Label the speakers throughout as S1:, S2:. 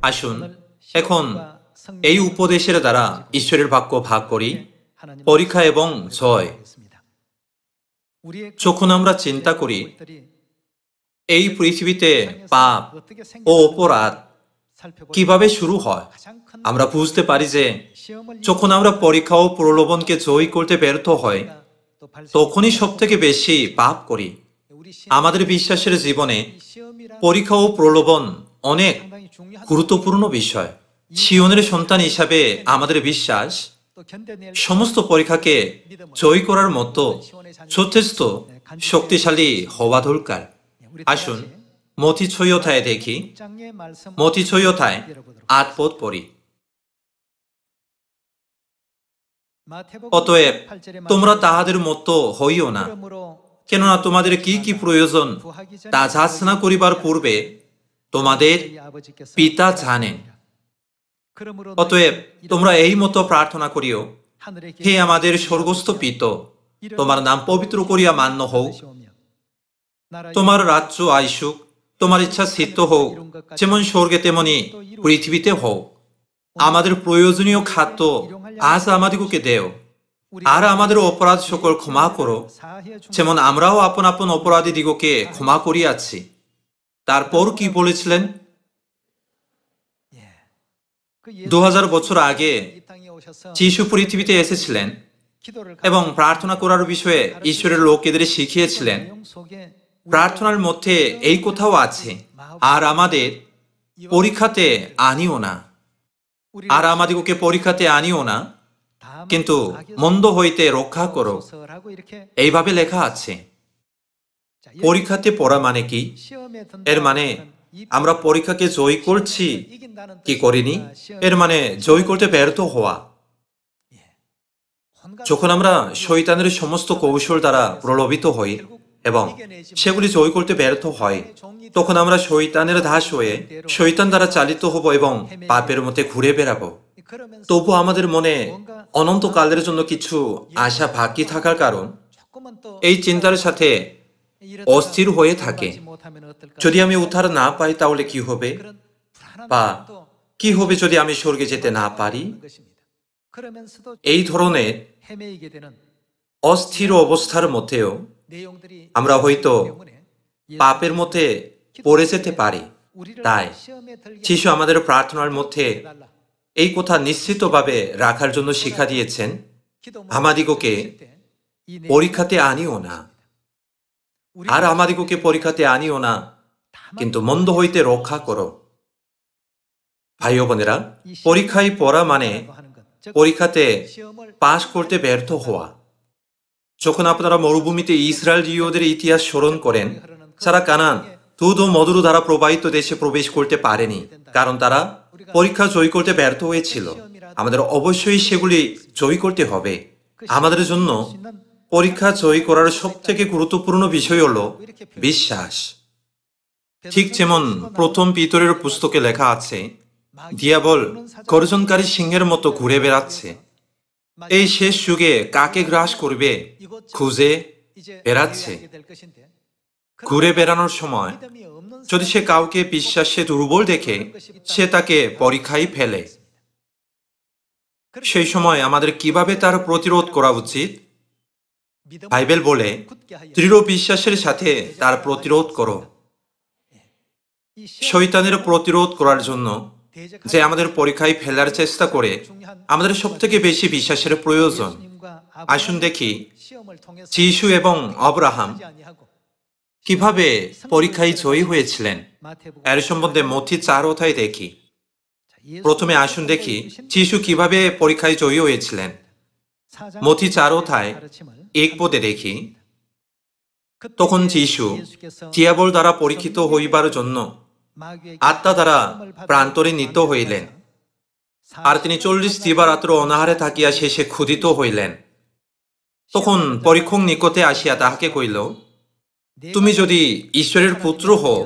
S1: আসুন এখন এই উপদেশের দ্বারা ঈশ্বরের বাক্য ভাগ করি, পরীক্ষা এবং জয়। যখন আমরা চিন্তা করি এই পৃথিবীতে পাপ ও অপরাধ কিভাবে শুরু হয়, আমরা বুঝতে পারি যে যখন আমরা পরীক্ষা ও প্রলোভনকে জয় করতে ব্যর্থ হই, তখনই সবথেকে বেশি পাপ করি। আমাদের বিশ্বাসের জীবনে পরীক্ষা ও প্রলোভন অনেক গুরুত্বপূর্ণ বিষয়। সিয়নের সন্তান হিসাবে আমাদের বিশ্বাস সমস্ত পরীক্ষাকে জয় করার মতো যথেষ্ট শক্তিশালী হওয়া দরকার। আসুন মথি অধ্যায়ে দেখি, মথি অধ্যায় ৮ পদ পড়ি। অতএব তোমরা তাহাদের মতো হইও না, কেননা তোমাদের কি কি প্রয়োজন তা যাচনা করিবার পূর্বে তোমাদের পিতা জানেন। অতএব তোমরা এই মতো প্রার্থনা করিও, হে আমাদের স্বর্গস্থ পিতা, তোমার নাম পবিত্র করিয়া মান্য হোক, তোমার রাজ্য আইসুক, তোমার ইচ্ছা সিদ্ধ হোক, যেমন স্বর্গে তেমনি পৃথিবীতে হোক। আমাদের প্রয়োজনীয় খাদ্য আজ আমাদিগকে দেও, আর আমাদের অপরাধ সকল ক্ষমা করো, যেমন আমরাও আপন আপন অপরাধীদিগকে ক্ষমা করিয়াছি। তারপর কি বলেছিলেন? 2000 বছর আগে যিশু পৃথিবীতে এসেছিলেন এবং প্রার্থনা করার বিষয়ে ঈশ্বরের লোকেদের শিখিয়েছিলেন। প্রার্থনার মধ্যে এই কোথাও আছে, আর আমাদের পরীক্ষাতে আনিও না, আর আমাদিগকে পরীক্ষাতে আনিও না, কিন্তু মন্দ হইতে রক্ষা করো, এইভাবে লেখা আছে। পরীক্ষাতে পড়া মানে কি? এর মানে আমরা পরীক্ষাকে জয় করছি কি করিনি, এর মানে জয় করতে ব্যর্থ হওয়া। যখন আমরা শয়তানের সমস্ত কৌশল দ্বারা প্রলোভিত হই এবং সেগুলি জয় করতে ব্যর্থ হয়, তখন আমরা শয়তানের দাস হয়ে শয়তান দ্বারা চালিত হব এবং পাপের মধ্যে ঘুরে বেড়াবো। তবু আমাদের মনে অনন্তকালের জন্য কিছু আশা বাকি থাকার কারণ এই চিন্তার সাথে অস্থির হয়ে থাকে। যদি আমি উদ্ধার না পাই তাহলে কি হবে, বা কি হবে যদি আমি স্বর্গে যেতে না পারি? এই ধরনের অস্থির অবস্থার মধ্যেও আমরা হয়তো পাপের মধ্যে পড়ে যেতে পারি। তাই যিশু আমাদের প্রার্থনার মধ্যে এই কথা নিশ্চিতভাবে রাখার জন্য শিক্ষা দিয়েছেন, আমাদিগকে পরীক্ষাতে আনিও না, আর আমাদিগকে পরীক্ষাতে আনিও না, কিন্তু মন্দ হইতে রক্ষা করো। ভাই ও বোনেরা, পরীক্ষায় পড়া মানে পরীক্ষাতে পাশ করতে ব্যর্থ হওয়া। যখন আপনারা মরুভূমিতে ইসরায়েলীয়দের ইতিহাস স্মরণ করেন, যারা কানান দুধ ও মধুর দ্বারা প্রবাহিত দেশে প্রবেশ করতে পারেনি, কারণ তারা পরীক্ষা জয় করতে ব্যর্থ হয়েছিল। আমাদের অবশ্যই সেগুলি জয় করতে হবে। আমাদের জন্য পরীক্ষা জয় করার সব থেকে গুরুত্বপূর্ণ বিষয় হল বিশ্বাস। ঠিক যেমন প্রথম পিতরের পুস্তকে লেখা আছে, দিয়াবল গর্জনকারী সিংহের মতো ঘুরে বেড়াচ্ছে। এই শেষ যুগে কাকে গ্রাস করবে খুঁজে বেড়াচ্ছে। ঘুরে বেড়ানোর সময় যদি সে কাউকে বিশ্বাসে দুর্বল দেখে, সে তাকে পরীক্ষায় ফেলে। সেই সময় আমাদের কিভাবে তার প্রতিরোধ করা উচিত? বাইবেল বলে, দৃঢ় বিশ্বাসের সাথে তার প্রতিরোধ করো। শয়তানের প্রতিরোধ করার জন্য যে আমাদের পরীক্ষায় ফেলার চেষ্টা করে, আমাদের সব থেকে বেশি বিশ্বাসের প্রয়োজন। আসুন দেখি যিশু এবং আব্রাহাম কিভাবে পরীক্ষায় জয়ী হয়েছিলেন। এর সম্বন্ধে মথি 4 অধ্যায় দেখি। প্রথমে আসুন দেখি যিশু কিভাবে পরীক্ষায় জয়ী হয়েছিলেন। মথি 4 অধ্যায় 1 পদে দেখি, তখন যিশু দিয়াবল দ্বারা পরীক্ষিত হইবার জন্য আত্মা দ্বারা প্রান্তরে নীত হইলেন, আর তিনি 40 দিবারাত্র অনাহারে থাকিয়া শেষে ক্ষুধিত হইলেন। তখন পরীক্ষক নিকটে আসিয়া তাহাকে কইল, তুমি যদি ঈশ্বরের পুত্র হও,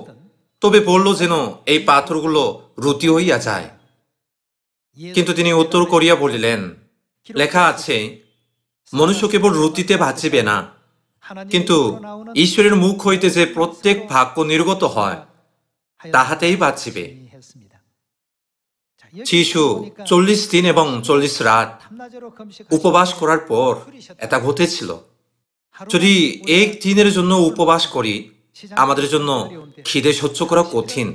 S1: তবে বলল যেন এই পাথরগুলো রুটি হইয়া যায়। কিন্তু তিনি উত্তর করিয়া বলিলেন, লেখা আছে, মনুষ্য কেবল রুটিতে বাঁচিবে না, কিন্তু ঈশ্বরের মুখ হইতে যে প্রত্যেক বাক্য নির্গত হয় তাহাতেই বাঁচিবে। যিশু 40 দিন এবং 40 রাত উপবাস করার পর এটা ঘটেছিল। যদি এক দিনের জন্য উপবাস করি, আমাদের জন্য খিদে সহ্য করা কঠিন।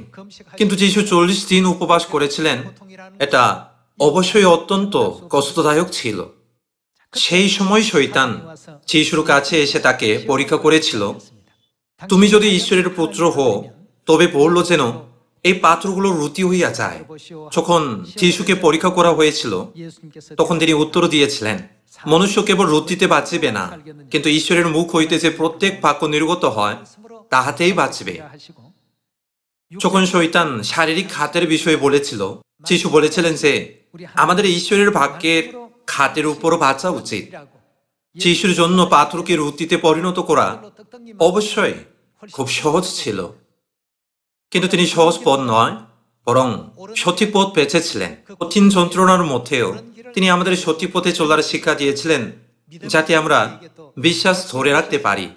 S1: কিন্তু যিশু 40 দিন উপবাস করেছিলেন, এটা অবশ্যই অত্যন্ত কষ্টদায়ক ছিল। সেই সময় শয়তান যিশুর কাছে এসে তাকে পরীক্ষা করেছিল, তুমি যদি ঈশ্বরের পুত্র হও, তবে বলল যেন এই পাত্রগুলো রুটি হইয়া যায়। যখন যিশুকে পরীক্ষা করা হয়েছিল, তখন তিনি উত্তর দিয়েছিলেন, মনুষ্য কেবল রুটিতে বাঁচিবে না, কিন্তু ঈশ্বরের মুখ হইতে যে প্রত্যেক বাক্য নির্গত হয় তাহাতেই বাঁচবে। যখন শয়তান শারীরিক খাতের বিষয়ে বলেছিল, যিশু বলেছিলেন যে আমাদের ঈশ্বরের বাক্যের খাতের উপরও বাঁচা উচিত। যিশুর জন্য পাথরকে রুটিতে পরিণত করা অবশ্যই খুব সহজ ছিল, কিন্তু তিনি সহজ পথ নয়, বরং সঠিক পথ বেছেছিলেন। কঠিন যন্ত্রণার মধ্যেও তিনি আমাদের সঠিক পথে চলার শিক্ষা দিয়েছিলেন, যাতে আমরা বিশ্বাস ধরে রাখতে পারি।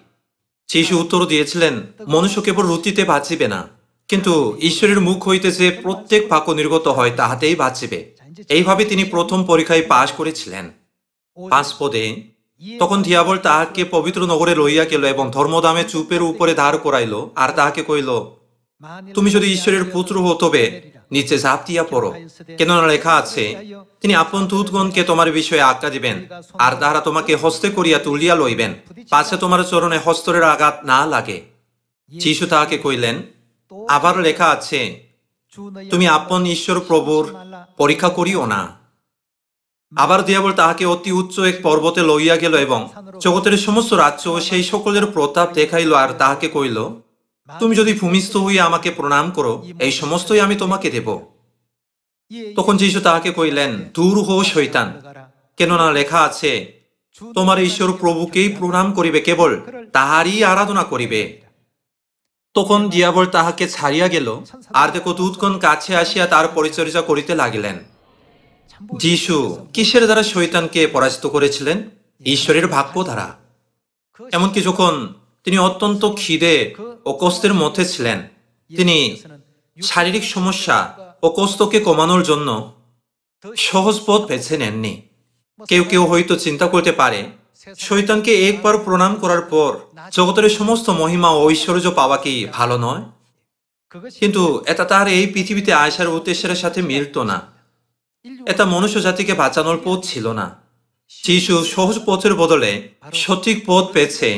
S1: যিশু উত্তর দিয়েছিলেন, মনুষ্য কেবল রুটিতে বাঁচিবে না, কিন্তু ঈশ্বরের মুখ হইতে যে প্রত্যেক বাক্য নির্গত হয় তাহাতেই বাঁচিবে। এইভাবে তিনি প্রথম পরীক্ষায় পাশ করেছিলেন। 5 পদে, তখন দিয়াবল তাহাকে পবিত্র নগরে লইয়া গেল এবং ধর্মদামে চুপের উপরে দাঁড় করাইল, আর তাহাকে কইল, তুমি যদি ঈশ্বরের পুত্র হও তবে নিচে ঝাঁপ দিয়া পড়ো, কেননা লেখা আছে, তিনি আপন দূতগণকে তোমার বিষয়ে আজ্ঞা দিবেন, আর তাহারা তোমাকে হস্তে করিয়া তুলিয়া লইবেন, পাছে তোমার চরণে হস্তরের আঘাত না লাগে। যিশু তাহাকে কইলেন, আবার লেখা আছে, তুমি আপন ঈশ্বর প্রভুর পরীক্ষা করিও না। আবার দিয়াবল তাহাকে অতি উচ্চ এক পর্বতে লইয়া গেল এবং জগতের সমস্ত রাজ্য ও সেই সকলের প্রতাপ দেখাইল, আর তাহাকে কইল, তুমি যদি ভূমিস্থ হইয়া আমাকে প্রণাম করো, এই সমস্তই আমি তোমাকে দেব। তখন যিশু তাহাকে কইলেন, দূর হও শয়তান, কেননা লেখা আছে, তোমার ঈশ্বর প্রভুকেই প্রণাম করিবে, কেবল তাহারই আরাধনা করিবে। তখন দিয়াবল তাহাকে ছাড়িয়া গেল, আর দেখো দূতগণ কাছে আসিয়া তার পরিচর্যা করিতে লাগিলেন। যিশু কিসের দ্বারা শয়তানকে পরাজিত করেছিলেন? ঈশ্বরের বাক্য দ্বারা। এমনকি যখন তিনি অত্যন্ত খিদে ও কষ্টের মধ্যে ছিলেন, তিনি শারীরিক সমস্যা ও কষ্টকে কমানোর জন্য সহজ পথ বেছে নেননি। কেউ কেউ হয়তো চিন্তা করতে পারে, শয়তানকে একবার প্রণাম করার পর জগতের সমস্ত মহিমা ও ঐশ্বর্য পাওয়া কি ভালো নয়? কিন্তু এটা তার এই পৃথিবীতে আসার উদ্দেশ্যের সাথে মিলত না। এটা মনুষ্য জাতিকে বাঁচানোর পথ ছিল না। যিশু সহজ পথের বদলে সঠিক পথ পেয়েছে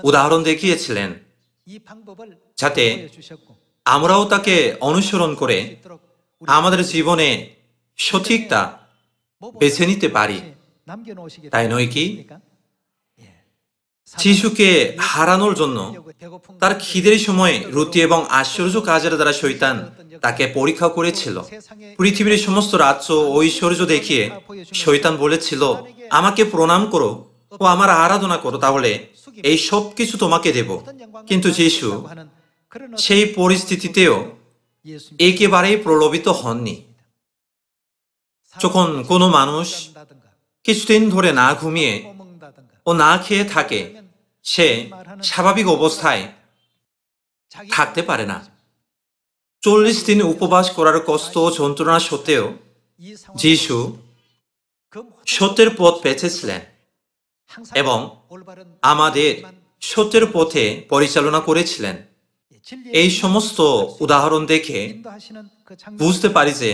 S1: উদাহরণ দেখিয়েছিলেন, যাতে আমরাও তাকে অনুসরণ করে আমাদের জীবনে সঠিকটা বেছে নিতে পারি, তাই নয় কি? যিশুকে হারানোর জন্য তার খিদের সময় রুটি এবং আশ্চর্য কাজের দ্বারা শয়তান তাকে পরীক্ষা করেছিল। পৃথিবীর সমস্ত রাজ্য ও ঐশ্বর্য দেখিয়ে শয়তান বলেছিল, আমাকে প্রণাম করো ও আমার আরাধনা করো, তাহলে এই সব কিছু তোমাকে দেব। কিন্তু যিশু সেই পরিস্থিতিতেও একেবারেই প্রলোভিত হননি। যখন কোনো মানুষ কিছুদিন ধরে না ঘুমিয়ে ও না খেয়ে থাকে, সে স্বাভাবিক অবস্থায় থাকতে পারে না। 40 দিন উপবাস করার কষ্ট ও যন্ত্রণা সত্ত্বেও যিশু সত্যের পথ বেছেছিলেন এবং আমাদের সত্যের পথে পরিচালনা করেছিলেন। এই সমস্ত উদাহরণ দেখে বুঝতে পারি যে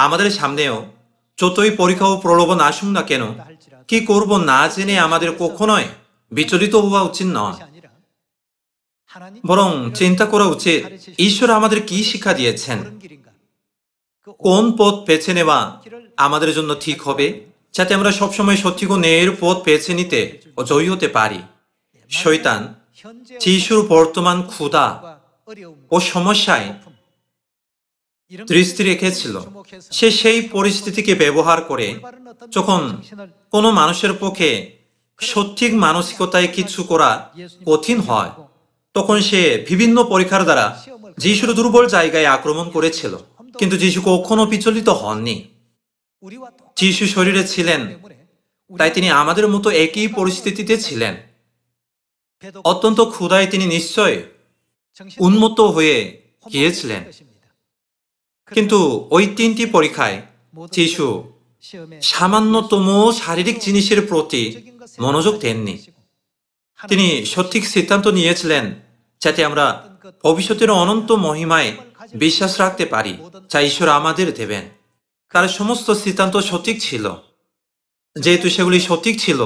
S1: আমাদের সামনেও যতই পরীক্ষা ও প্রলোভন আসুক না কেন, কি করব না জেনে আমাদের কখনোই বিচলিত হওয়া উচিত নয়, বরং চিন্তা করা উচিত ঈশ্বর আমাদের কি শিক্ষা দিয়েছেন, কোন পথ বেছে নেওয়া আমাদের জন্য ঠিক হবে, যাতে আমরা সবসময় সঠিক ও ন্যায়ের পথ বেছে নিতে ও জয়ী হতে পারি। শয়তান যিশুর বর্তমান ক্ষুধা ও সমস্যায় দৃষ্টি রেখেছিল। সে সেই পরিস্থিতিকে ব্যবহার করে যখন কোনো মানুষের পক্ষে সঠিক মানসিকতায় কিছু করা কঠিন হয়, তখন সে বিভিন্ন পরীক্ষার দ্বারা যিশুর দুর্বল জায়গায় আক্রমণ করেছিল। কিন্তু যিশু কখনো বিচলিত হননি। যিশু শরীরে ছিলেন, তাই তিনি আমাদের মতো একই পরিস্থিতিতে ছিলেন। অত্যন্ত ক্ষুধায় তিনি নিশ্চয় উন্মত্ত হয়ে গিয়েছিলেন। কিন্তু ওই 3টি পরীক্ষায় যিশু সামান্যতম শারীরিক জিনিসের প্রতি মনোযোগ দেননি। তিনি সঠিক সিদ্ধান্ত নিয়েছিলেন যাতে আমরা ভবিষ্যতের অনন্ত মহিমায় বিশ্বাস রাখতে পারি, যা ঈশ্বর আমাদের দেবেন। তার সমস্ত সিদ্ধান্ত সঠিক ছিল। যেহেতু সেগুলি সঠিক ছিল,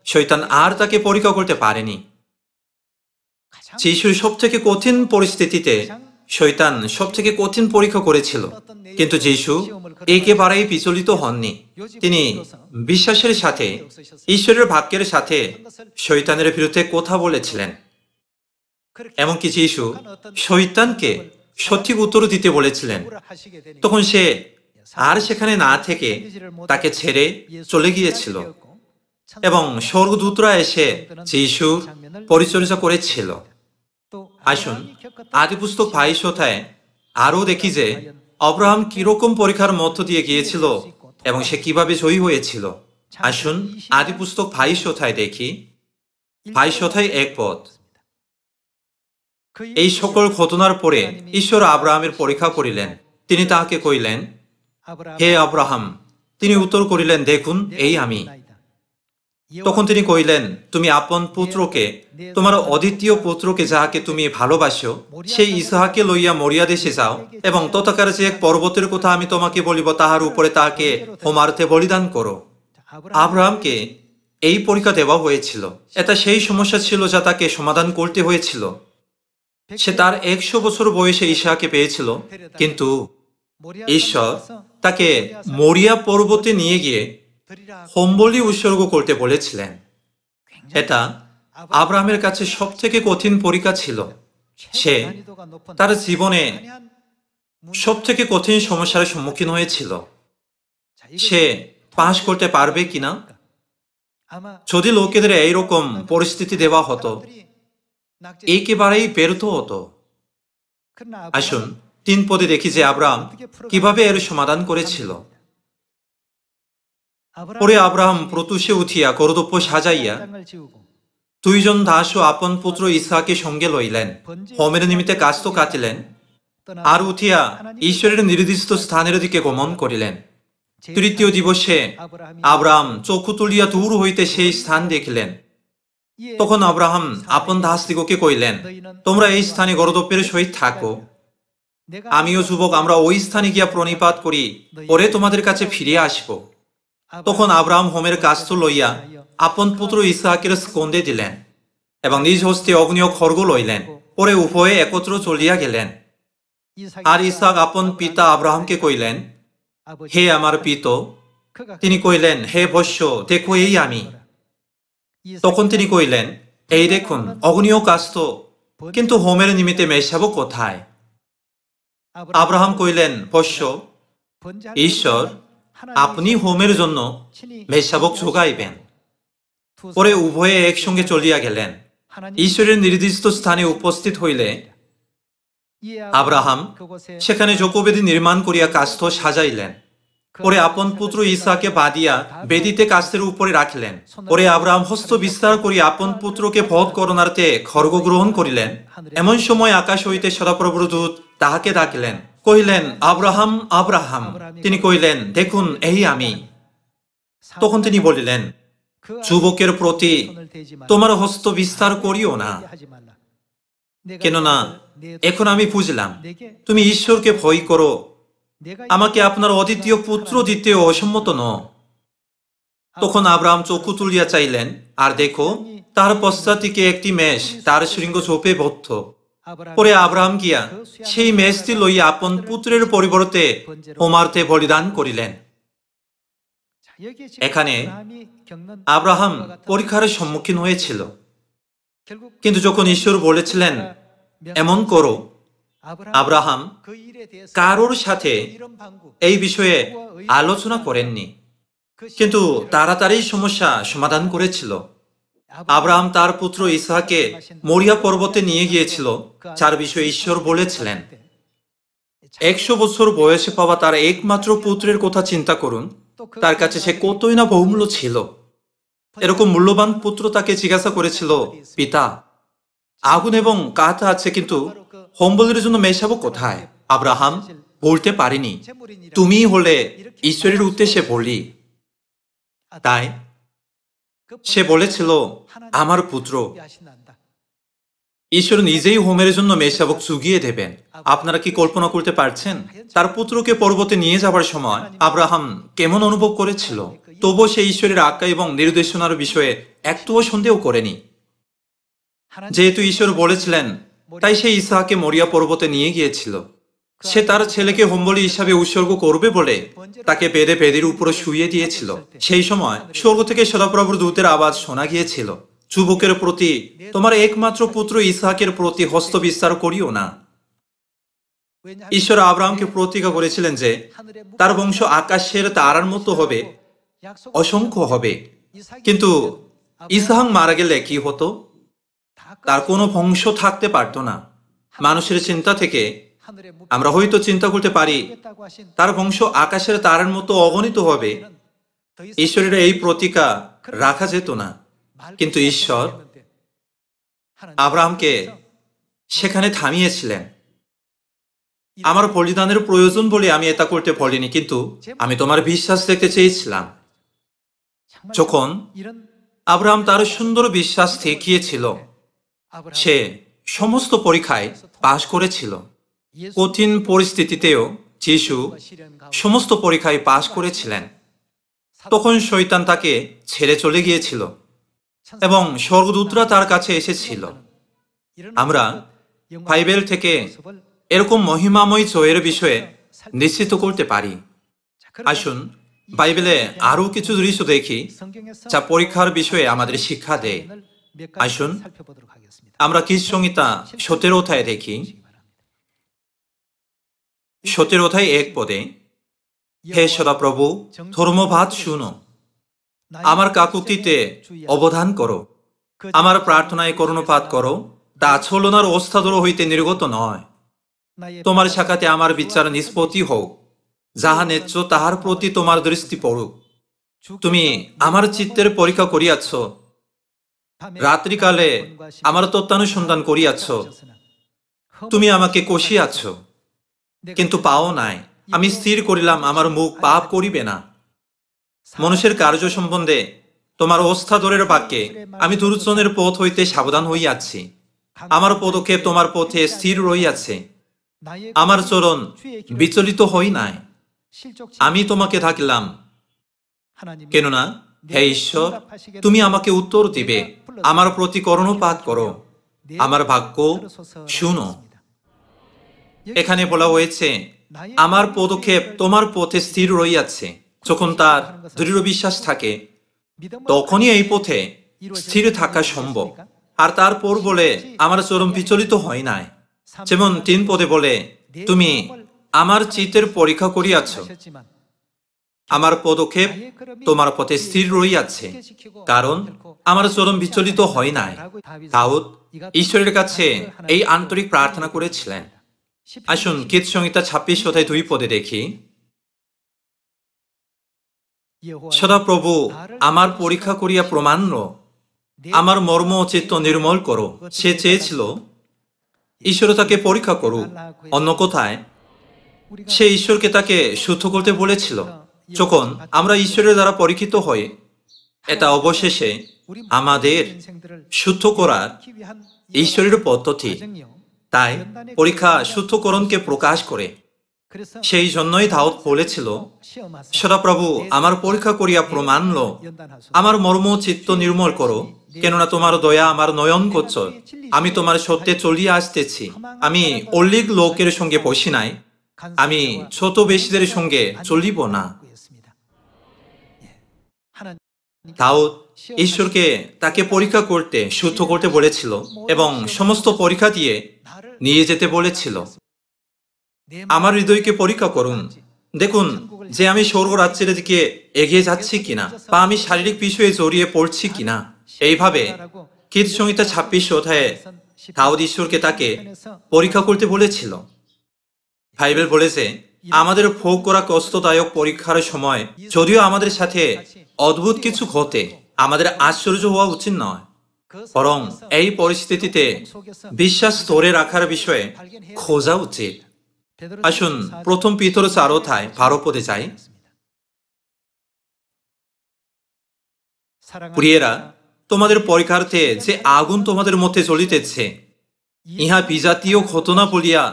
S1: শয়তান আর তাকে পরীক্ষা করতে পারেনি। যিশুর সবথেকে কঠিন পরিস্থিতিতে শয়তান সবথেকে কঠিন পরীক্ষা করেছিল, কিন্তু যিশু একেবারেই বিচলিত হননি। তিনি বিশ্বাসের সাথে, ঈশ্বরের বাক্যের সাথে শয়তানের বিরুদ্ধে কথা বলেছিলেন। এমনকি যিশু শয়তানকে সঠিক উত্তর দিতে বলেছিলেন। তখন সে আর সেখানে না থেকে তাকে ছেড়ে চলে গিয়েছিল এবং স্বর্গদূতরা এসে যিশুর পরিচর্যা করেছিল। আসুন আদিপুস্তক 22 অধ্যায়ে আরও দেখি যে আব্রাহাম কিরকম পরীক্ষার মধ্য দিয়ে গিয়েছিল এবং সে কিভাবে জয়ী হয়েছিল। আসুন আদিপুস্তক 22 অধ্যায় দেখি। 22 অধ্যায় 1 পদ। এই সকল ঘটনার পরে ঈশ্বর আব্রাহামের পরীক্ষা করিলেন। তিনি তাহাকে কইলেন, হে আব্রাহাম। তিনি উত্তর করিলেন, দেখুন এই আমি। তখন তিনি কইলেন, তুমি আপন পুত্রকে, তোমার অদ্বিতীয় পুত্রকে, যাহাকে তুমি ভালোবাসো, সেই ইসাহাকে লইয়া মরিয়া দেশে যাও এবং তথাকার যে এক পর্বতের কথা আমি তোমাকে বলিব, তাহার উপরে তাহাকে হোমার্থে বলিদান করো। আব্রাহামকে এই পরীক্ষা দেওয়া হয়েছিল। এটা সেই সমস্যা ছিল যা তাকে সমাধান করতে হয়েছিল। সে তার 100 বছর বয়সে ইসাহাকে পেয়েছিল, কিন্তু ঈশ্বর তাকে মরিয়া পর্বতে নিয়ে গিয়ে হোমবলি উৎসর্গ করতে বলেছিলেন। এটা আব্রাহামের কাছে সবথেকে কঠিন পরীক্ষা ছিল। সে তার জীবনে সবথেকে কঠিন সমস্যার সম্মুখীন হয়েছিল। সে পাশ করতে পারবে কিনা? যদি লোকেদের এইরকম পরিস্থিতি দেওয়া হতো, একেবারেই ব্যর্থ হতো। আসুন 3 পদে দেখি যে আব্রাহাম কিভাবে এর সমাধান করেছিল। পরে আব্রাহাম প্রত্যুষে উঠিয়া কর্তব্য সাজাইয়া 2 জন দাস ও আপন পুত্র ইসাহাকে সঙ্গে লইলেন। হোমের নিমিত্তে কাস্ত কাটিলেন আর উঠিয়া ঈশ্বরের নির্দিষ্ট স্থানের দিকে গমন করিলেন। 3য় দিবসে আব্রাহাম চক্ষু তুলিয়া দূর হইতে সেই স্থান দেখিলেন। তখন আব্রাহাম আপন দাসদিগকে কইলেন, তোমরা এই স্থানে কর্তব্যের সহিত থাকো, আমিও যুবক আমরা ওই স্থানে গিয়া প্রণিপাত করি, পরে তোমাদের কাছে ফিরে আসব। তখন আব্রাহাম হোমের কাস্ত লইয়া আপন পুত্র ইসাহাকের স্কন্ধে দিলেন এবং নিজ হস্তে অগ্নি ও খড়গ লইলেন। পরে উভয়ে একত্র চলিয়া গেলেন। আর ইসাহাক আপন পিতা আব্রাহামকে কইলেন, হে আমার পিত। তিনি কইলেন, হে বৎস, দেখো এই আমি। তখন তিনি কইলেন, এই দেখুন অগ্নি ও কাস্ত, কিন্তু হোমের নিমিত্তে মেষশাবক কোথায়? আব্রাহাম কইলেন, বৎস, ঈশ্বর আপনি হোমের জন্য মেষশাবক যোগাইবেন। পরে উভয়ে একসঙ্গে চলিয়া গেলেন। ঈশ্বরের নির্দিষ্ট স্থানে উপস্থিত হইলে আব্রাহাম সেখানে যজ্ঞবেদী নির্মাণ করিয়া কাষ্ঠ সাজাইলেন। পরে আপন পুত্র ইসাহাকে বাঁধিয়া বেদিতে কাষ্ঠের উপরে রাখিলেন। পরে আব্রাহাম হস্ত বিস্তার করিয়া আপন পুত্রকে বধ করণার্থে খড়গ গ্রহণ করিলেন। এমন সময় আকাশ হইতে সদাপ্রভুর দূত তাহাকে ডাকিলেন, কহিলেন, আব্রাহাম, আব্রাহাম। তিনি কহিলেন, দেখুন এই আমি। তখন তিনি বলিলেন, যুবকের প্রতি তোমার হস্ত বিস্তার করিও না, কেননা এখন আমি বুঝলাম তুমি ঈশ্বরকে ভয় করো, আমাকে আপনার অদ্বিতীয় পুত্র দিতে অসম্মত ন। তখন আব্রাহাম চক্ষু তুলিয়া চাইলেন, আর দেখো তার পশ্চাৎদিকে একটি মেষ তার শৃঙ্গ ঝোপে বদ্ধ। পরে আব্রাহাম গিয়া সেই মেষটি লইয়া আপন পুত্রের পরিবর্তে হোমার্থে বলিদান করিলেন। এখানে আব্রাহাম পরীক্ষার সম্মুখীন হয়েছিল, কিন্তু যখন ঈশ্বর বলেছিলেন এমন করো, আব্রাহাম কারোর সাথে এই বিষয়ে আলোচনা করেননি, কিন্তু তাড়াতাড়ি সমস্যা সমাধান করেছিল। আব্রাহাম তার পুত্র ইসাহাকে মরিয়া পর্বতে নিয়ে গিয়েছিল, যার বিষয়ে ঈশ্বর বলেছিলেন। 100 বছর বয়সে পাওয়া তার একমাত্র পুত্রের কথা চিন্তা করুন, তার কাছে সে কতই না বহুমূল্য ছিল। এরকম মূল্যবান পুত্র তাকে জিজ্ঞাসা করেছিল, পিতা, আগুন এবং কাঠ আছে, কিন্তু হোমবলির জন্য মেষশাবক কোথায়? আব্রাহাম বলতে পারিনি, তুমিই হলে ঈশ্বরের উদ্দেশ্যে বলি। তাই সে বলেছিল, আমার পুত্র। ঈশ্বর নিজেই হোমের জন্য মেষশাবক চুগিয়ে দেবেন। আপনারা কি কল্পনা করতে পারছেন? তার পুত্রকে পর্বতে নিয়ে যাবার সময় আব্রাহাম কেমন অনুভব করেছিল? তবুও সে ঈশ্বরের আজ্ঞা এবং নির্দেশনার বিষয়ে একটুও সন্দেহ করেনি। যেহেতু ঈশ্বর বলেছিলেন, তাই সে ইসহাককে মরিয়া পর্বতে নিয়ে গিয়েছিল। সে তার ছেলেকে হোমবলি হিসাবে উৎসর্গ করবে বলে তাকে বেঁধে বেদির উপরে শুইয়ে দিয়েছিল। সেই সময় স্বর্গ থেকে সদাপ্রভুর দূতের আওয়াজ শোনা গিয়েছিল, যুবকের প্রতি, তোমার একমাত্র পুত্র ইসহাকের প্রতি হস্ত বিস্তার করিও না। ঈশ্বর আব্রাহামকে প্রতিজ্ঞা করেছিলেন যে তার বংশ আকাশের তারার মতো হবে, অসংখ্য হবে। কিন্তু ইসহাক মারা গেলে কি হতো? তার কোনো বংশ থাকতে পারত না। মানুষের চিন্তা থেকে আমরা হয়তো চিন্তা করতে পারি তার বংশ আকাশের তারার মতো অগণিত হবে। ঈশ্বরের এই প্রতিজ্ঞা রাখা যেত না। কিন্তু ঈশ্বর আব্রাহামকে সেখানে থামিয়েছিলেন। আমার বলিদানের প্রয়োজন বলে আমি এটা করতে বলিনি, কিন্তু আমি তোমার বিশ্বাস দেখতে চেয়েছিলাম। যখন আব্রাহাম তার সুন্দর বিশ্বাস দেখিয়েছিল, সে সমস্ত পরীক্ষায় পাশ করেছিল। কঠিন পরিস্থিতিতেও যিশু সমস্ত পরীক্ষায় পাশ করেছিলেন। তখন শয়তান তাকে ছেড়ে চলে গিয়েছিল এবং স্বর্গদূতরা তার কাছে এসেছিল। আমরা বাইবেল থেকে এরকম মহিমাময় জয়ের বিষয়ে নিশ্চিত করতে পারি। আসুন বাইবেলে আরো কিছু দৃশ্য দেখি যা পরীক্ষার বিষয়ে আমাদের শিক্ষা দেয়। আসুন আমরা কীর্তনসংহিতা 17 অধ্যায়ে দেখি। 17 অধ্যায় 1 পদে, হে সদাপ্রভু, ধর্মভাত শুনো, আমার কাকুতিতে অবধান করো, আমার প্রার্থনায় কর্ণপাত করো, তা ছলনার অস্থাদর হইতে নির্গত নয়। তোমার শাখাতে আমার বিচার নিষ্পত্তি হোক, যাহা ন্যায্য তাহার প্রতি তোমার দৃষ্টি পড়ুক। তুমি আমার চিত্তের পরীক্ষা করিয়াছ, রাত্রিকালে আমার তত্ত্বানুসন্ধান করিয়াছ। তুমি আমাকে কষিয়াছ, কিন্তু পাও নাই। আমি স্থির করিলাম আমার মুখ পাপ করিবে না। মানুষের কার্য সম্বন্ধে তোমার অস্থাদরের বাক্যে আমি দুর্জনের পথ হইতে সাবধান হইয়াছি। আমার পদক্ষেপ তোমার পথে স্থির রহিয়াছে, আমার চরণ বিচলিত হই নাই। আমি তোমাকে থাকিলাম, কেননা হে ঈশ্বর, তুমি আমাকে উত্তর দিবে, আমার প্রতি কর্ণপাত করো, আমার বাক্য শুনো। এখানে বলা হয়েছে, আমার পদক্ষেপ তোমার পথে স্থির রইয়াছে। যখন তার দৃঢ় বিশ্বাস থাকে, তখনই এই পথে স্থির থাকা সম্ভব। আর তারপর বলে, আমার চরম বিচলিত হয় নাই। যেমন 3 পদে বলে, তুমি আমার চিত্তের পরীক্ষা করিয়াছ, আমার পদক্ষেপ তোমার পথে স্থির রইয়াছে, কারণ আমার চরম বিচলিত হয় নাই। দাউদ ঈশ্বরের কাছে এই আন্তরিক প্রার্থনা করেছিলেন। আসুন কীর্তনসংহিতা 26 অধ্যায় 2 পদে দেখি। সদাপ্রভু, আমার পরীক্ষা করিয়া প্রমাণ লো, আমার মর্ম ও চিত্ত নির্মল করো। সে চেয়েছিল ঈশ্বর তাকে পরীক্ষা করুক। অন্য কথায় সে ঈশ্বরকে তাকে শুদ্ধ করতে বলেছিল। যখন আমরা ঈশ্বরের দ্বারা পরীক্ষিত হই, এটা অবশেষে আমাদের শুদ্ধ করার ঈশ্বরের পদ্ধতি। তাই পরীক্ষা শুদ্ধকরণকে প্রকাশ করে। সেই জন্যই দাউদ বলেছিল, সদাপ্রভু, আমার পরীক্ষা করিয়া প্রমাণ লো, আমার মর্ম চিত্ত নির্মল করো, কেননা তোমার দয়া আমার নয়ন গোচর। আমি তোমার সত্যে চলিয়া আসতেছি। আমি অলিক লোকের সঙ্গে বসি নাই, আমি ছোট বেশিদের সঙ্গে চলিব না। দাউদ ঈশ্বরকে তাকে পরীক্ষা করতে, শুদ্ধ করতে বলেছিল এবং সমস্ত পরীক্ষা দিয়ে নিয়ে যেতে বলেছিল। আমার হৃদয়কে পরীক্ষা করুন, দেখুন যে আমি স্বর্গ রাজ্যের দিকে এগিয়ে যাচ্ছি কিনা, বা আমি শারীরিক বিষয়ে জড়িয়ে পড়ছি কিনা। এইভাবে কীর্তনসংহিতা 26 অধ্যায়ে দাউদ ঈশ্বরকে তাকে পরীক্ষা করতে বলেছিল। বাইবেল বলেছে, আমাদের ভোগ করা কষ্টদায়ক পরীক্ষার সময় যদিও আমাদের সাথে অদ্ভুত কিছু ঘটে, আমাদের আশ্চর্য হওয়া উচিত নয়, বরং এই পরিস্থিতিতে বিশ্বাস ধরে রাখার বিষয়ে খোঁজা উচিত। আসুন প্রথম পিতর 4 অধ্যায় 12 পদে যাই। প্রিয়েরা, তোমাদের পরীক্ষার্থে যে আগুন তোমাদের মধ্যে জ্বলিতেছে, ইহা বিজাতীয় ঘটনা বলিয়া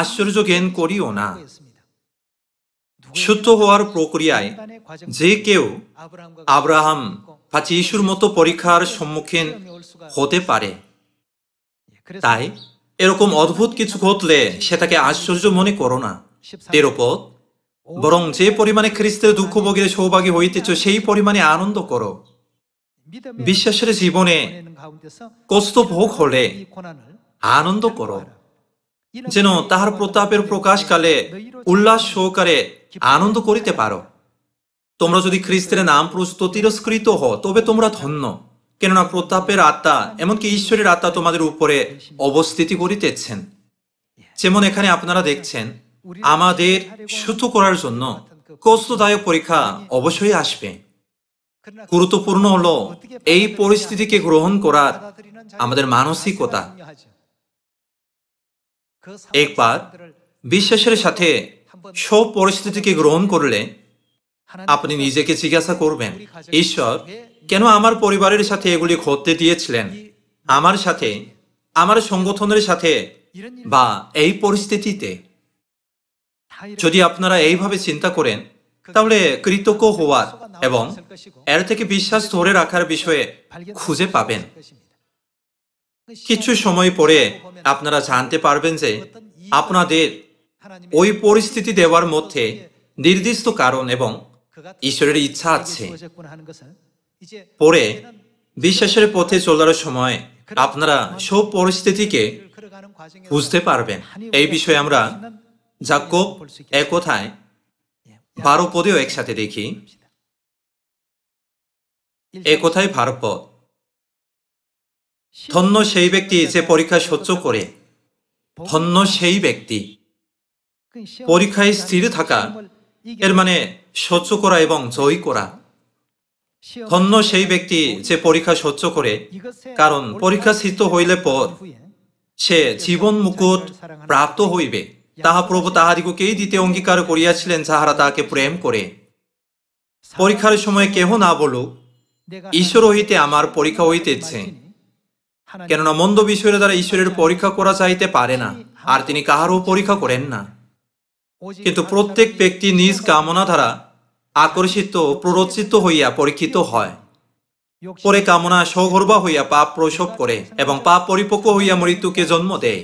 S1: আশ্চর্য জ্ঞান করিও না। শুদ্ধ হওয়ার প্রক্রিয়ায় যে কেউ আব্রাহাম বা যিশুর মতো পরীক্ষার সম্মুখীন হতে পারে। তাই এরকম অদ্ভুত কিছু ঘটলে সেটাকে আশ্চর্য মনে করো না। 13 পদ, বরং যে পরিমাণে খ্রিস্টের দুঃখ ভোগের সৌভাগ্য হইতেছ সেই পরিমাণে আনন্দ করো। বিশ্বাসের জীবনে কষ্ট ভোগ হলে আনন্দ করো, যেন তাহার প্রতাপের প্রকাশকালে উল্লাস সহকারে আনন্দ করিতে পারো। তোমরা যদি খ্রিস্টের নাম প্রস্তুত তিরস্কৃত হও, তবে তোমরা ধন্য, কেননা প্রতাপের আত্মা, এমনকি ঈশ্বরের আত্মা তোমাদের উপরে অবস্থিতি করিতেছেন। যেমন এখানে আপনারা দেখছেন, আমাদের শুদ্ধ করার জন্য কষ্টদায়ক পরীক্ষা অবশ্যই আসবে। গুরুত্বপূর্ণ হলো এই পরিস্থিতিকে গ্রহণ করার আমাদের মানসিকতা। একবার বিশ্বাসের সাথে সব পরিস্থিতিকে গ্রহণ করলে আপনি নিজেকে জিজ্ঞাসা করবেন, ঈশ্বর কেন আমার পরিবারের সাথে এগুলি ঘটতে দিয়েছিলেন, আমার সাথে, আমার সংগঠনের সাথে, বা এই পরিস্থিতিতে? যদি আপনারা এইভাবে চিন্তা করেন, তাহলে কৃতজ্ঞ হওয়ার এবং এর থেকে বিশ্বাস ধরে রাখার বিষয়ে খুঁজে পাবেন। কিছু সময় পরে আপনারা জানতে পারবেন যে আপনাদের ওই পরিস্থিতি দেওয়ার মধ্যে নির্দিষ্ট কারণ এবং ঈশ্বরের ইচ্ছা আছে। পরে বিশ্বাসের পথে চলার সময় আপনারা সব পরিস্থিতিকে বুঝতে পারবেন। এই বিষয়ে আমরা যাকোব 1 অধ্যায় 12 পদেও একসাথে দেখি। 1 অধ্যায় 12 পদ, ধন্য সেই ব্যক্তি যে পরীক্ষা সহ্য করে। ধন্য সেই ব্যক্তি। পরীক্ষায় স্থির থাকা এর মানে সহ্য করা এবং জয় করা। ধন্য সেই ব্যক্তি যে পরীক্ষা সহ্য করে, কারণ পরীক্ষা সিদ্ধ হইলে পর সে জীবন মুকুট প্রাপ্ত হইবে। তাহা প্রভু তাহাদিগকেই দিতে অঙ্গীকার করিয়াছিলেন যাহারা তাহাকে প্রেম করে। পরীক্ষার সময় কেহ না বলুক, ঈশ্বর হইতে আমার পরীক্ষা হইতেছে, কেননা মন্দ বিষয়ের দ্বারা ঈশ্বরের পরীক্ষা করা যাইতে পারে না, আর তিনি কাহারও পরীক্ষা করেন না। কিন্তু প্রত্যেক ব্যক্তি নিজ কামনা দ্বারা আকর্ষিত প্ররোচিত হইয়া পরীক্ষিত হয়। পরে কামনা সগর্বা হইয়া পাপ প্রসব করে এবং পাপ পরিপক্ব হইয়া মৃত্যুকে জন্ম দেয়।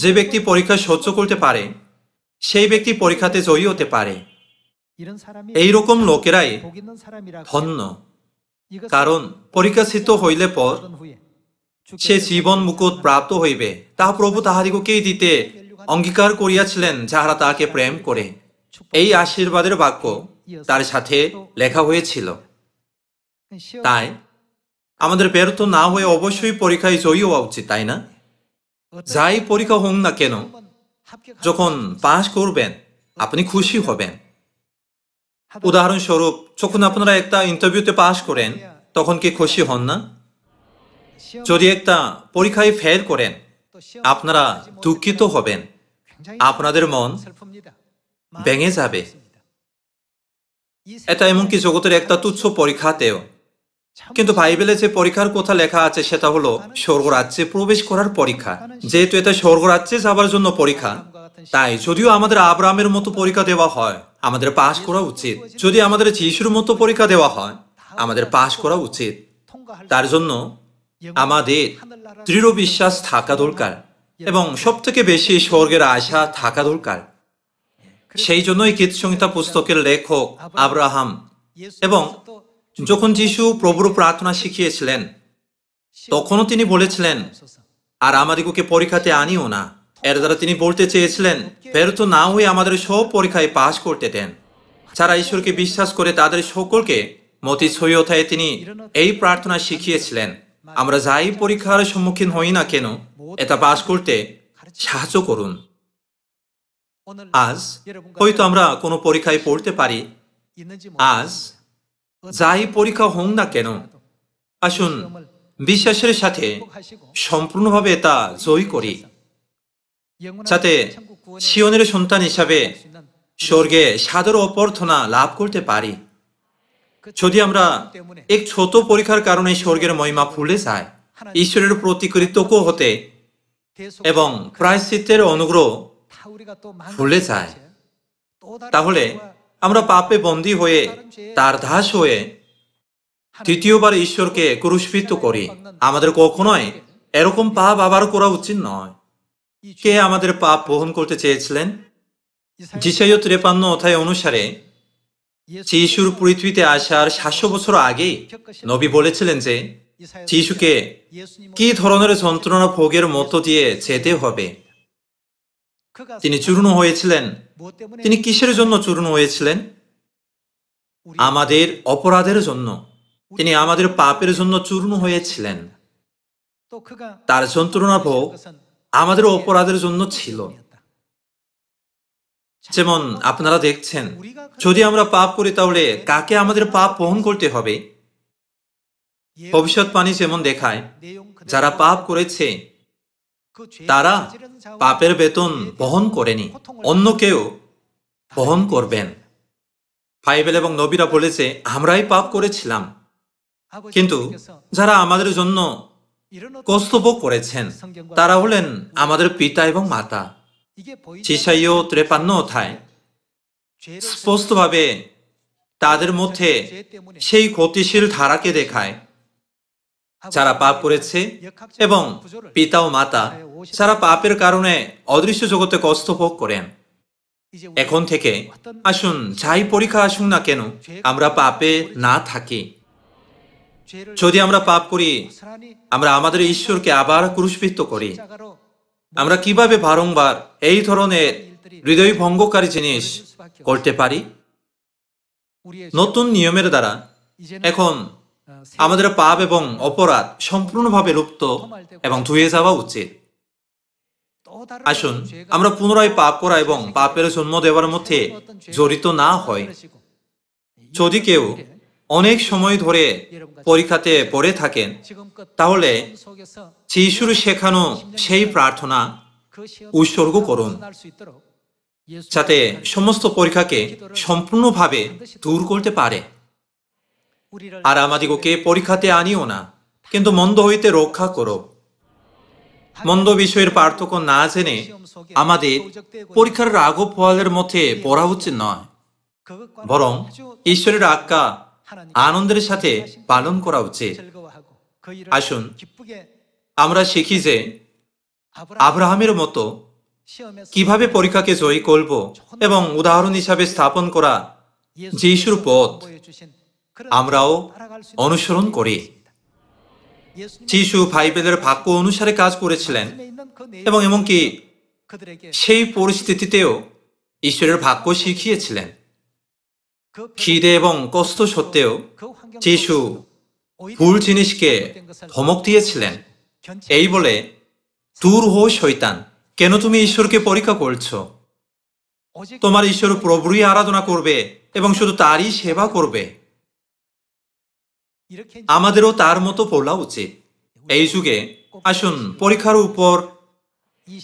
S1: যে ব্যক্তি পরীক্ষা সহ্য করতে পারে, সেই ব্যক্তি পরীক্ষাতে জয়ী হতে পারে। এইরকম লোকেরাই ধন্য, কারণ পরীক্ষা সিদ্ধ হইলে পর সে জীবন মুকুট প্রাপ্ত হইবে। তাহা প্রভু তাহাদিগকেই দিতে অঙ্গীকার করিয়াছিলেন যাহারা তাহাকে প্রেম করে। এই আশীর্বাদের বাক্য তার সাথে লেখা হয়েছিল। তাই আমাদের ব্যর্থ না হয়ে অবশ্যই পরীক্ষায় জয়ী হওয়া উচিত, তাই না? যাই পরীক্ষা হোক না কেন, যখন পাস করবেন আপনি খুশি হবেন। উদাহরণস্বরূপ, যখন আপনারা একটা ইন্টারভিউতে পাস করেন, তখন কি খুশি হন না? যদি একটা পরীক্ষায় ফেল করেন, আপনারা দুঃখিত হবেন, আপনাদের মন ভেঙে যাবে। এটা এমনকি জগতের একটা তুচ্ছ পরীক্ষাতেও। কিন্তু বাইবেলে যে পরীক্ষার কথা লেখা আছে সেটা হলো স্বর্গরাজ্যে প্রবেশ করার পরীক্ষা। যেহেতু এটা স্বর্গরাজ্যে যাবার জন্য পরীক্ষা, তাই যদিও আমাদের আব্রাহামের মতো পরীক্ষা দেওয়া হয়, আমাদের পাশ করা উচিত। যদি আমাদের যিশুর মতো পরীক্ষা দেওয়া হয়, আমাদের পাশ করা উচিত। তার জন্য আমাদের দৃঢ় বিশ্বাস থাকা দরকার এবং সব থেকে বেশি স্বর্গের আশা থাকা দরকার। সেই জন্যই গীতসংহিতা পুস্তকের লেখক আব্রাহাম, এবং যখন যিশু প্রভুর প্রার্থনা শিখিয়েছিলেন, তখনও তিনি বলেছিলেন, আর আমাদিগকে পরীক্ষাতে আনিও না। এর দ্বারা তিনি বলতে চেয়েছিলেন, ব্যর্থ না হয়ে আমাদের সব পরীক্ষায় পাশ করতে দেন। যারা ঈশ্বরকে বিশ্বাস করে তাদের সকলকে মতি 6 অধ্যায়ে তিনি এই প্রার্থনা শিখিয়েছিলেন, আমরা যাই পরীক্ষার সম্মুখীন হই না কেন, এটা পাশ করতে সাহায্য করুন। আজ হয়তো আমরা কোনো পরীক্ষায় পড়তে পারি। আজ যাই পরীক্ষা হোক না কেন, আসুন বিশ্বাসের সাথে সম্পূর্ণভাবে তা জয় করি। যাতে সিয়নের সন্তান হিসাবে স্বর্গে সাদর অভ্যর্থনা লাভ করতে পারি। যদি আমরা এক ছোট পরীক্ষার কারণে স্বর্গের মহিমা ভুলে যাই, ঈশ্বরের প্রতি কৃতজ্ঞ হতে এবং প্রায়শ্চিত্তের অনুগ্রহ ভুলে যায়, তাহলে আমরা পাপে বন্দী হয়ে তার দাস হয়ে তৃতীয়বার ঈশ্বরকে ক্রুশবিদ্ধ করি। আমাদের কখনোই এরকম পাপ আবার করা উচিত নয়। কে আমাদের পাপ বহন করতে চেয়েছিলেন? যিশাইয়া 53 অধ্যায় অনুসারে যিশুর পৃথিবীতে আসার 700 বছর আগে নবী বলেছিলেন যে যিশুকে কি ধরনের যন্ত্রণা ভোগের মধ্য দিয়ে যেতে হবে। তিনি চূর্ণ হয়েছিলেন। তিনি কিসের জন্য চূর্ণ হয়েছিলেন? আমাদের অপরাধের জন্য। তিনি আমাদের পাপের জন্য চূর্ণ হয়েছিলেন। তার যন্ত্রণা ভোগ আমাদের অপরাধের জন্য ছিল। যেমন আপনারা দেখছেন, যদি আমরা পাপ করি তাহলে কাকে আমাদের পাপ বহন করতে হবে? ভবিষ্যৎবাণী যেমন দেখায়, যারা পাপ করেছে তারা পাপের বেতন বহন করেনি, অন্য কেউ বহন করবেন। বাইবেল এবং নবীরা বলেছে আমরাই পাপ করেছিলাম, কিন্তু যারা আমাদের জন্য কষ্ট ভোগ করেছেন তারা হলেন আমাদের পিতা এবং মাতা। যিশাইয়া 53 অধ্যায় স্পষ্টভাবে তাদের মধ্যে সেই গতিশীল ধারাকে দেখায় যারা পাপ করেছে এবং পিতা ও মাতা যারা পাপের কারণে অদৃশ্য জগতে কষ্ট ভোগ করেন। এখন থেকে আসুন যাই পরীক্ষা আসুন না কেন আমরা পাপে না থাকি। যদি আমরা পাপ করি, আমরা আমাদের ঈশ্বরকে আবার ক্রুশবিদ্ধ করি। আমরা কিভাবে বারংবার এই ধরনের হৃদয় ভঙ্গকারী জিনিস করতে পারি? নতুন নিয়মের দ্বারা এখন আমাদের পাপ এবং অপরাধ সম্পূর্ণভাবে লুপ্ত এবং ধুয়ে যাওয়া উচিত। আসুন আমরা পুনরায় পাপ করা এবং পাপের জন্ম দেওয়ার মধ্যে জড়িত না হয়। যদি কেউ অনেক সময় ধরে পরীক্ষাতে পড়ে থাকেন, তাহলে যিশুর শেখানো সেই প্রার্থনা উৎসর্গ করুন, যাতে সমস্ত পরীক্ষাকে সম্পূর্ণভাবে দূর করতে পারে। আর আমাদিগকে পরীক্ষাতে আনিও না, কিন্তু মন্দ হইতে রক্ষা করো। মন্দ বিষয়ের পার্থক্য না জেনে আমাদের পরীক্ষার রাঘব ফলের মধ্যে পড়া উচিত নয়, বরং ঈশ্বরের আজ্ঞা আনন্দের সাথে পালন করা উচিত। আসুন আমরা শিখি যে আব্রাহামের মতো কিভাবে পরীক্ষাকে জয়ী করব এবং উদাহরণ হিসাবে স্থাপন করা যিশুর পথ আমরাও অনুসরণ করি। যিশু বাইবেলের বাক্য অনুসারে কাজ করেছিলেন এবং এমনকি সেই পরিস্থিতিতেও ঈশ্বরের বাক্য শিখিয়েছিলেন। খিদে এবং কষ্ট সত্ত্বেও যিশু ভুল জিনিসকে ধমক দিয়েছিলেন, এই বলে, দূর হো শয়তান, কেন তুমি ঈশ্বরকে পরীক্ষা করছো? তোমার ঈশ্বর প্রভুরই আরাধনা করবে এবং শুধু তারই সেবা করবে। আমাদেরও তার মতো বলা উচিত। এই যুগে আসুন পরীক্ষার উপর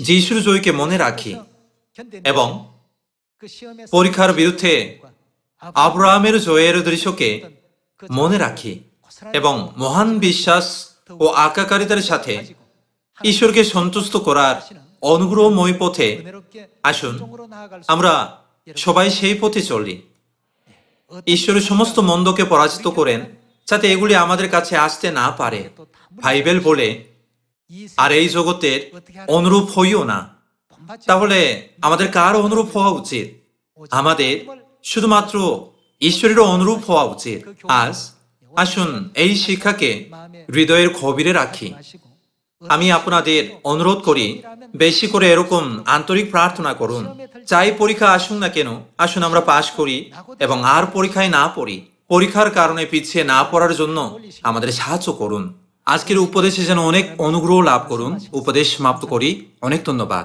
S1: যিশুর জয়কে মনে রাখি এবং পরীক্ষার বিরুদ্ধে আব্রাহামের জয়ের দৃশ্যকে মনে রাখি এবং মহান বিশ্বাস ও আজ্ঞাকারিতার সাথে ঈশ্বরকে সন্তুষ্ট করার অনুগ্রহময় পথে আসুন আমরা সবাই সেই পথে চলি। ঈশ্বরের সমস্ত মন্দকে পরাজিত করেন যাতে এগুলি আমাদের কাছে আসতে না পারে। বাইবেল বলে, আর এই জগতের অনুরূপ হইও না। তাহলে আমাদের কার অনুরূপ হওয়া উচিত? আমাদের শুধুমাত্র ঈশ্বরের অনুরূপ হওয়া উচিত। আজ আসুন এই শিক্ষাকে হৃদয়ের গভীরে রাখি। আমি আপনাদের অনুরোধ করি, বেশি করে এরকম আন্তরিক প্রার্থনা করুন। যাই পরীক্ষা আসুন না কেন, আসুন আমরা পাশ করি এবং আর পরীক্ষায় না পড়ি। পরীক্ষার কারণে পিছিয়ে না পড়ার জন্য আমাদের সাহায্য করুন। আজকের উপদেশে যেন অনেক অনুগ্রহ লাভ করুন। উপদেশ সমাপ্ত করি। অনেক ধন্যবাদ।